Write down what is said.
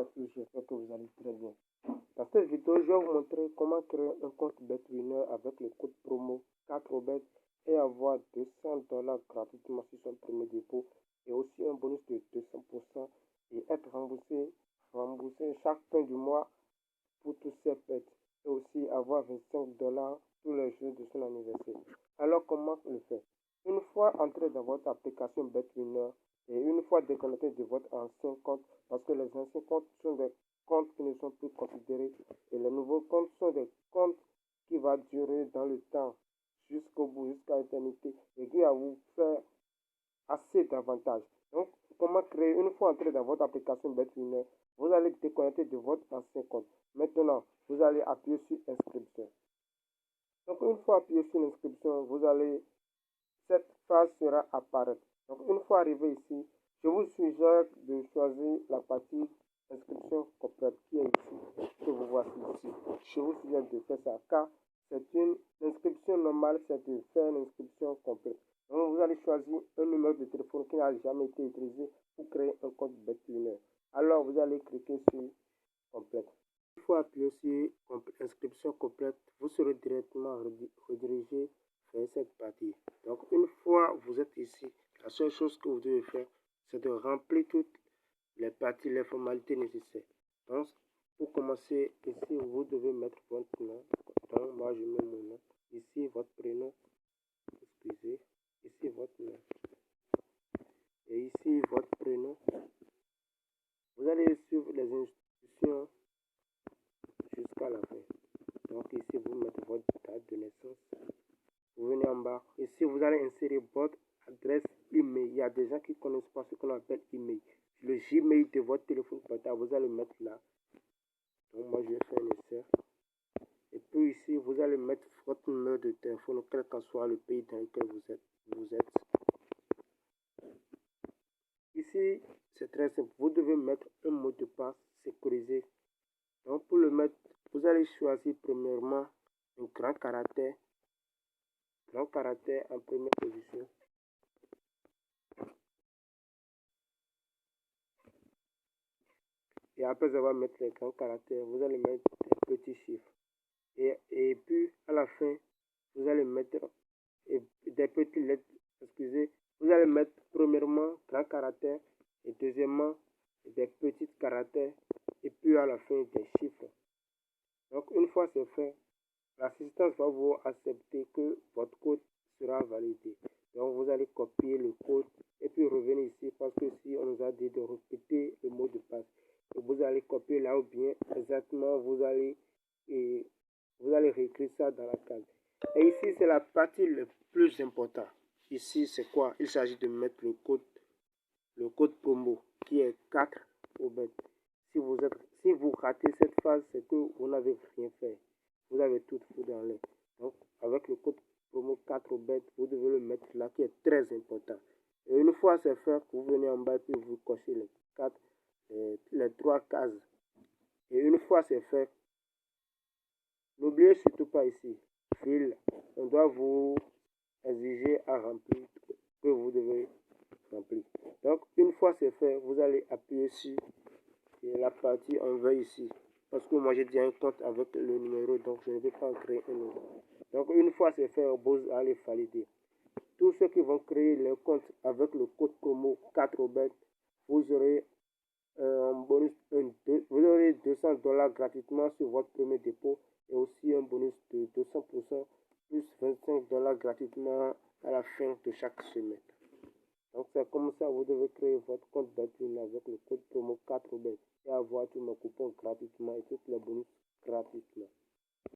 à tous, j'espère que vous allez très bien. Dans cette vidéo, je vais vous montrer comment créer un compte BetWinner avec le code promo 4bet et avoir $200 gratuitement sur son premier dépôt et aussi un bonus de 200% et être remboursé chaque fin du mois pour tous ses bets et aussi avoir $25 tous les jours de son anniversaire. Alors comment le faire? Une fois entré dans votre application BetWinner et une fois déconnecté de votre ancien compte, parce que les anciens comptes sont des comptes qui ne sont plus considérés et les nouveaux comptes sont des comptes qui vont durer dans le temps jusqu'au bout, jusqu'à l'éternité et qui va vous faire assez d'avantages. Donc, comment créer? Une fois entré dans votre application BetWinner, vous allez déconnecter de votre ancien compte. Maintenant, vous allez appuyer sur inscription. Donc, une fois appuyé sur l'inscription, cette phrase sera apparaître. Donc, une fois arrivé ici, je vous suggère de choisir la partie inscription complète qui est ici, que vous voyez ici. Je vous suggère de faire ça car c'est une inscription normale, c'est de faire une inscription complète. Donc, vous allez choisir un numéro de téléphone qui n'a jamais été utilisé pour créer un compte BetWinner. Alors, vous allez cliquer sur complète. Une fois appuyé sur inscription complète, vous serez directement redirigé vers cette partie. Donc, une fois vous êtes ici, la seule chose que vous devez faire, c'est de remplir toutes les parties, les formalités nécessaires. Donc, pour commencer, ici, vous devez mettre votre nom. Donc, moi, je mets mon nom. Ici, votre prénom. Excusez. Ici, votre nom. Et ici, votre prénom. Vous allez suivre les instructions jusqu'à la fin. Donc, ici, vous mettez votre date de naissance. Vous venez en bas. Ici, vous allez insérer votre adresse email. Il y a des gens qui ne connaissent pas ce qu'on appelle email. Le Gmail de votre téléphone portable, vous allez mettre là. Donc, moi, je vais faire un insert. Et puis ici, vous allez mettre votre numéro de téléphone, quel que soit le pays dans lequel vous êtes. Ici, c'est très simple. Vous devez mettre un mot de passe sécurisé. Donc, pour le mettre, vous allez choisir premièrement un grand caractère en première position. Et après avoir mis les grands caractères, vous allez mettre des petits chiffres. Et puis, à la fin, vous allez mettre des petites lettres. Excusez. Vous allez mettre premièrement grand caractère et deuxièmement des petits caractères et puis à la fin des chiffres. Donc, une fois c'est fait, l'assistance va vous accepter que votre code sera validé. Donc, vous allez copier le code et puis revenir ici parce que si on nous a dit de répéter le mot de passe, et vous allez copier là ou bien exactement vous allez réécrire ça dans la case. Et ici, c'est la partie la plus importante. Ici, c'est quoi? Il s'agit de mettre le code promo qui est 4bet. Si vous ratez cette phase, c'est que vous n'avez rien fait. Vous avez tout foutu dans l'air. Donc, avec le code promo 4bet, vous devez le mettre là qui est très important. Et une fois c'est fait, vous venez en bas et puis vous cochez les 3 cases. Et une fois c'est fait, n'oubliez surtout pas ici, fil, on doit vous exiger à remplir que vous devez remplir. Donc, une fois c'est fait, vous allez appuyer sur la partie en vert ici. Parce que moi j'ai déjà un compte avec le numéro, donc je ne vais pas en créer un autre. Donc, une fois c'est fait, vous allez valider. Tous ceux qui vont créer le compte avec le code promo 4bet, vous aurez un bonus, vous aurez $200 gratuitement sur votre premier dépôt et aussi un bonus de 200% plus $25 gratuitement à la fin de chaque semaine. Donc c'est comme ça vous devez créer votre compte BetWinner avec le code promo 4bet et avoir tous nos coupons gratuitement et tout